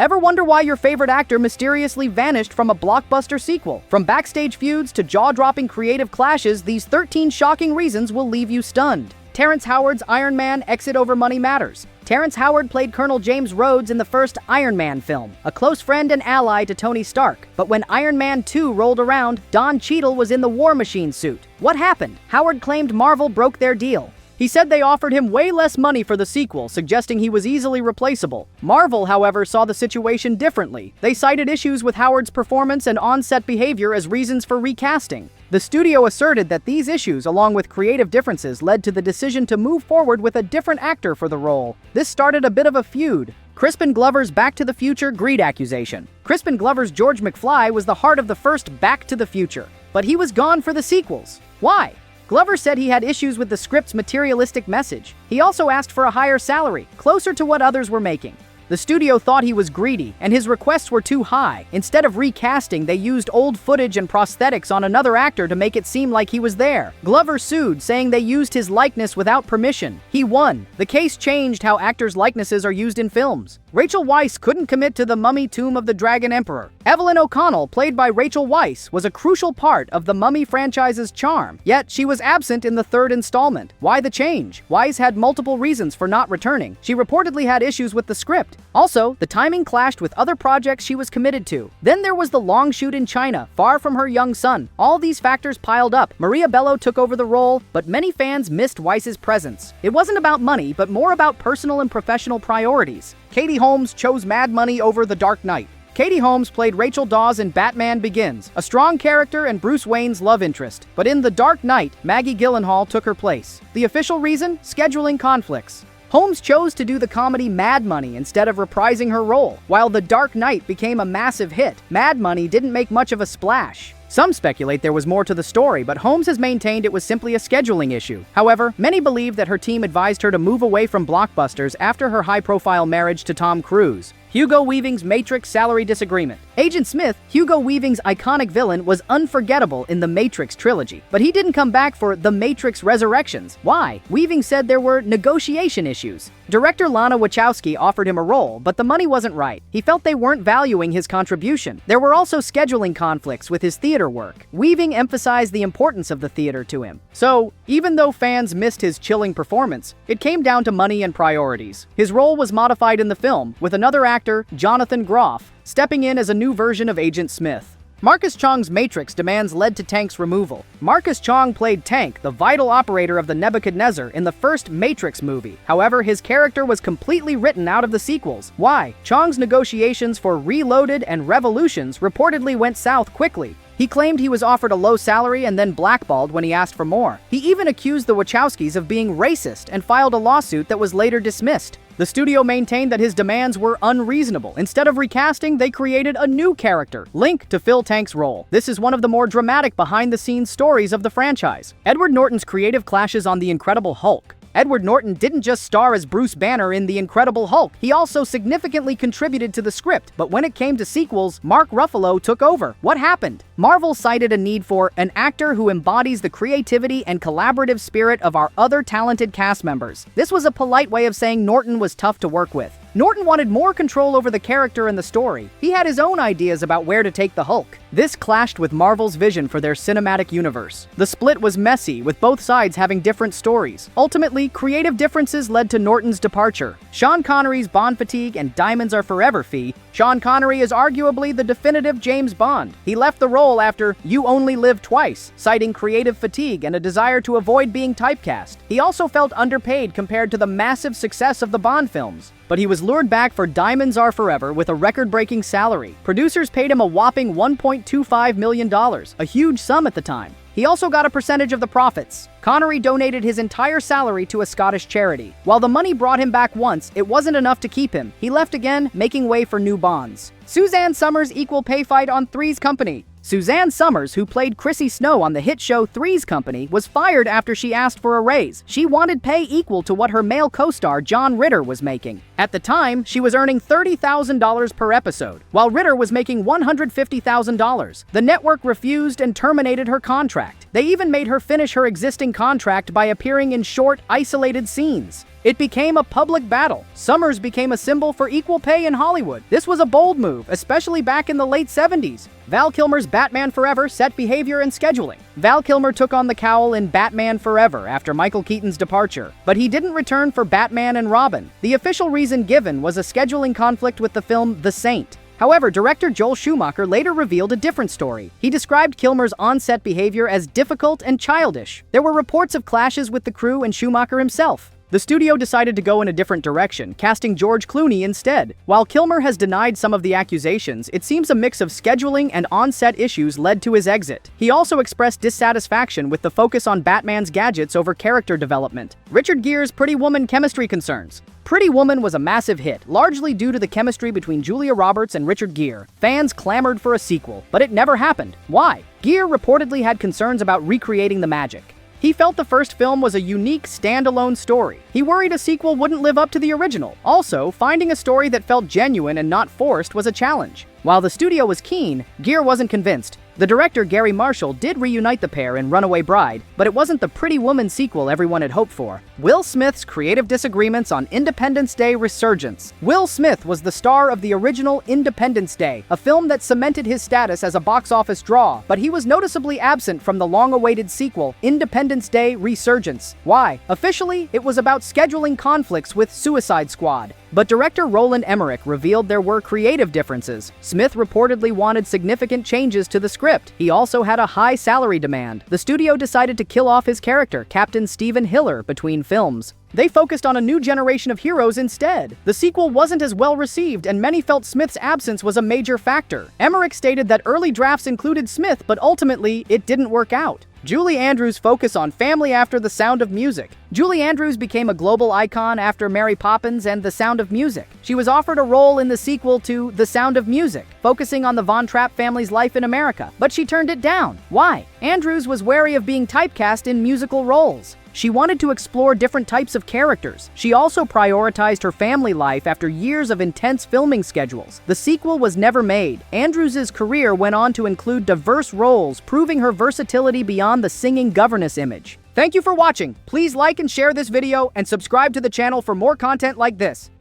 Ever wonder why your favorite actor mysteriously vanished from a blockbuster sequel? From backstage feuds to jaw-dropping creative clashes, these 13 shocking reasons will leave you stunned. Terrence Howard's Iron Man exit over money matters. Terrence Howard played Colonel James Rhodes in the first Iron Man film, a close friend and ally to Tony Stark. But when Iron Man 2 rolled around, Don Cheadle was in the War Machine suit. What happened? Howard claimed Marvel broke their deal. He said they offered him way less money for the sequel, suggesting he was easily replaceable. Marvel, however, saw the situation differently. They cited issues with Howard's performance and on-set behavior as reasons for recasting. The studio asserted that these issues, along with creative differences, led to the decision to move forward with a different actor for the role. This started a bit of a feud. Crispin Glover's Back to the Future greed accusation. Crispin Glover's George McFly was the heart of the first Back to the Future, but he was gone for the sequels. Why? Glover said he had issues with the script's materialistic message. He also asked for a higher salary, closer to what others were making. The studio thought he was greedy, and his requests were too high. Instead of recasting, they used old footage and prosthetics on another actor to make it seem like he was there. Glover sued, saying they used his likeness without permission. He won. The case changed how actors' likenesses are used in films. Rachel Weisz couldn't commit to The Mummy Tomb of the Dragon Emperor. Evelyn O'Connell, played by Rachel Weisz, was a crucial part of the Mummy franchise's charm, yet she was absent in the third installment. Why the change? Weisz had multiple reasons for not returning. She reportedly had issues with the script. Also, the timing clashed with other projects she was committed to. Then there was the long shoot in China, far from her young son. All these factors piled up. Maria Bello took over the role, but many fans missed Weiss's presence. It wasn't about money, but more about personal and professional priorities. Katie Holmes chose Mad Money over The Dark Knight. Katie Holmes played Rachel Dawes in Batman Begins, a strong character and Bruce Wayne's love interest. But in The Dark Knight, Maggie Gyllenhaal took her place. The official reason? Scheduling conflicts. Holmes chose to do the comedy Mad Money instead of reprising her role. While The Dark Knight became a massive hit, Mad Money didn't make much of a splash. Some speculate there was more to the story, but Holmes has maintained it was simply a scheduling issue. However, many believe that her team advised her to move away from blockbusters after her high-profile marriage to Tom Cruise. Hugo Weavings' Matrix salary disagreement. Agent Smith, Hugo Weavings' iconic villain, was unforgettable in the Matrix trilogy, but he didn't come back for The Matrix Resurrections. Why? Weavings said there were negotiation issues. Director Lana Wachowski offered him a role, but the money wasn't right. He felt they weren't valuing his contribution. There were also scheduling conflicts with his theater work. Weaving emphasized the importance of the theater to him. So, even though fans missed his chilling performance, it came down to money and priorities. His role was modified in the film, with another actor, Jonathan Groff, stepping in as a new version of Agent Smith. Marcus Chong's Matrix demands led to Tank's removal. Marcus Chong played Tank, the vital operator of the Nebuchadnezzar, in the first Matrix movie. However, his character was completely written out of the sequels. Why? Chong's negotiations for Reloaded and Revolutions reportedly went south quickly. He claimed he was offered a low salary and then blackballed when he asked for more. He even accused the Wachowskis of being racist and filed a lawsuit that was later dismissed. The studio maintained that his demands were unreasonable. Instead of recasting, they created a new character, Link, to fill Tank's role. This is one of the more dramatic behind-the-scenes stories of the franchise. Edward Norton's creative clashes on The Incredible Hulk. Edward Norton didn't just star as Bruce Banner in The Incredible Hulk, he also significantly contributed to the script, but when it came to sequels, Mark Ruffalo took over. What happened? Marvel cited a need for an actor who embodies the creativity and collaborative spirit of our other talented cast members. This was a polite way of saying Norton was tough to work with. Norton wanted more control over the character and the story. He had his own ideas about where to take the Hulk. This clashed with Marvel's vision for their cinematic universe. The split was messy, with both sides having different stories. Ultimately, creative differences led to Norton's departure. Sean Connery's Bond fatigue and Diamonds Are Forever fee. Sean Connery is arguably the definitive James Bond. He left the role after You Only Live Twice, citing creative fatigue and a desire to avoid being typecast. He also felt underpaid compared to the massive success of the Bond films. But he was lured back for Diamonds Are Forever with a record-breaking salary. Producers paid him a whopping $1.25 million, a huge sum at the time. He also got a percentage of the profits. Connery donated his entire salary to a Scottish charity. While the money brought him back once, it wasn't enough to keep him. He left again, making way for new Bonds. Suzanne Summers' equal pay fight on Three's Company. Suzanne Summers, who played Chrissy Snow on the hit show Three's Company, was fired after she asked for a raise. She wanted pay equal to what her male co-star John Ritter was making. At the time, she was earning $30,000 per episode, while Ritter was making $150,000. The network refused and terminated her contract. They even made her finish her existing contract by appearing in short, isolated scenes. It became a public battle. Summers became a symbol for equal pay in Hollywood. This was a bold move, especially back in the late 70s. Val Kilmer's Batman Forever set behavior and scheduling. Val Kilmer took on the cowl in Batman Forever after Michael Keaton's departure, but he didn't return for Batman and Robin. The official reason given was a scheduling conflict with the film The Saint. However, director Joel Schumacher later revealed a different story. He described Kilmer's on-set behavior as difficult and childish. There were reports of clashes with the crew and Schumacher himself. The studio decided to go in a different direction, casting George Clooney instead. While Kilmer has denied some of the accusations, it seems a mix of scheduling and on-set issues led to his exit. He also expressed dissatisfaction with the focus on Batman's gadgets over character development. Richard Gere's Pretty Woman chemistry concerns. Pretty Woman was a massive hit, largely due to the chemistry between Julia Roberts and Richard Gere. Fans clamored for a sequel, but it never happened. Why? Gere reportedly had concerns about recreating the magic. He felt the first film was a unique, standalone story. He worried a sequel wouldn't live up to the original. Also, finding a story that felt genuine and not forced was a challenge. While the studio was keen, Gere wasn't convinced. The director, Gary Marshall, did reunite the pair in Runaway Bride, but it wasn't the Pretty Woman sequel everyone had hoped for. Will Smith's creative disagreements on Independence Day resurgence. Will Smith was the star of the original Independence Day, a film that cemented his status as a box office draw, but he was noticeably absent from the long-awaited sequel, Independence Day Resurgence. Why? Officially, it was about scheduling conflicts with Suicide Squad. But director Roland Emmerich revealed there were creative differences. Smith reportedly wanted significant changes to the script. He also had a high salary demand. The studio decided to kill off his character, Captain Stephen Hiller, between films. They focused on a new generation of heroes instead. The sequel wasn't as well received, and many felt Smith's absence was a major factor. Emmerich stated that early drafts included Smith, but ultimately, it didn't work out. Julie Andrews' focus on family after The Sound of Music. Julie Andrews became a global icon after Mary Poppins and The Sound of Music. She was offered a role in the sequel to The Sound of Music, focusing on the Von Trapp family's life in America, but she turned it down. Why? Andrews was wary of being typecast in musical roles. She wanted to explore different types of characters. She also prioritized her family life after years of intense filming schedules. The sequel was never made. Andrews' career went on to include diverse roles, proving her versatility beyond the singing governess image. Thank you for watching. Please like and share this video and subscribe to the channel for more content like this.